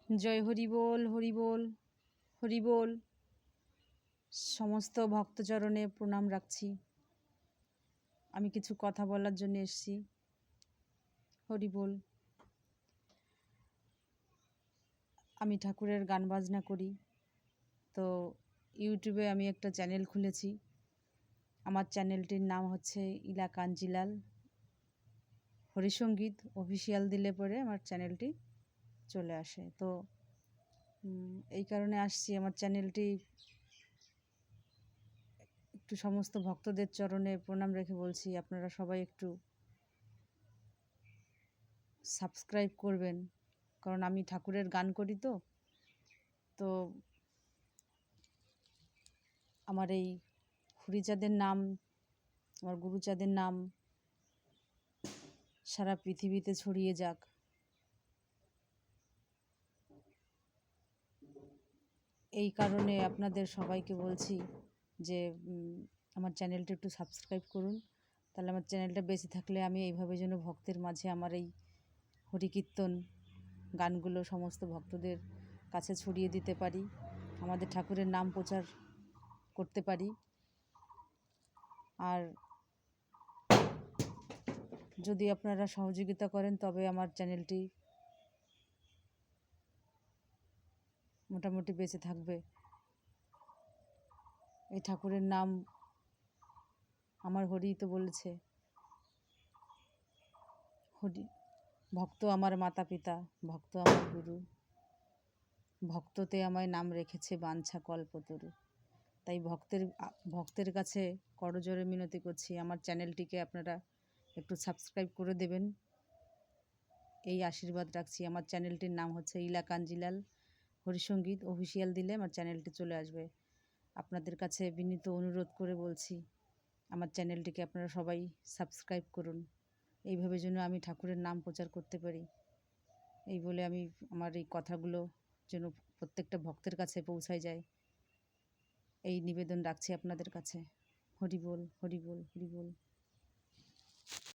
জয় হরি বল, হরি বল, হরি বল। সমস্ত ভক্তচরণে প্রণাম রাখছি। আমি কিছু কথা বলার জন্য এসেছি। হরি বল। আমি ঠাকুরের গান বাজনা করি, তো ইউটিউবে আমি একটা চ্যানেল খুলেছি। আমার চ্যানেলটির নাম হচ্ছে ইলা কাঞ্জিলাল হরিসঙ্গীত অফিসিয়াল দিলে পরে আমার চ্যানেলটি চলে আসে। তো এই কারণে আসছি, আমার চ্যানেলটি একটু সমস্ত ভক্তদের চরণে প্রণাম রেখে বলছি, আপনারা সবাই একটু সাবস্ক্রাইব করবেন, কারণ আমি ঠাকুরের গান করি। তো আমার এই হরিচাঁদের নাম, আমার গুরুচাঁদের নাম সারা পৃথিবীতে ছড়িয়ে যাক। এই কারণে আপনাদের সবাইকে বলছি যে আমার চ্যানেলটা একটু সাবস্ক্রাইব করুন, তাহলে আমার চ্যানেলটা বেঁচে থাকলে আমি এইভাবে যেন ভক্তের মাঝে আমার এই হরিকীর্তন গানগুলো সমস্ত ভক্তদের কাছে ছড়িয়ে দিতে পারি, আমাদের ঠাকুরের নাম প্রচার করতে পারি। আর যদি আপনারা সহযোগিতা করেন তবে আমার চ্যানেলটি মোটামুটি বেঁচে থাকবে। এই ঠাকুরের নাম আমার হরি তো বলেছে, হরি ভক্ত আমার মাতা পিতা, ভক্ত আমার গুরু, ভক্ততে আমায় নাম রেখেছে বাঞ্ছা কল্পতরু। তাই ভক্তের কাছে করজোড়ে মিনতি করছি, আমার চ্যানেলটিকে আপনারা একটু সাবস্ক্রাইব করে দেবেন, এই আশীর্বাদ রাখছি। আমার চ্যানেলটির নাম হচ্ছে ইলা কাঞ্জিলাল হরিসঙ্গীত অফিসিয়াল দিলে আমার চ্যানেলটি চলে আসবে। আপনাদের কাছে বিনীত অনুরোধ করে বলছি, আমার চ্যানেলটিকে আপনারা সবাই সাবস্ক্রাইব করুন, এইভাবে যেন আমি ঠাকুরের নাম প্রচার করতে পারি। এই বলে আমি আমার এই কথাগুলো যেন প্রত্যেকটা ভক্তের কাছে পৌঁছায় যায়, এই নিবেদন রাখছি আপনাদের কাছে। হরি বল, হরি বল, হরি বল।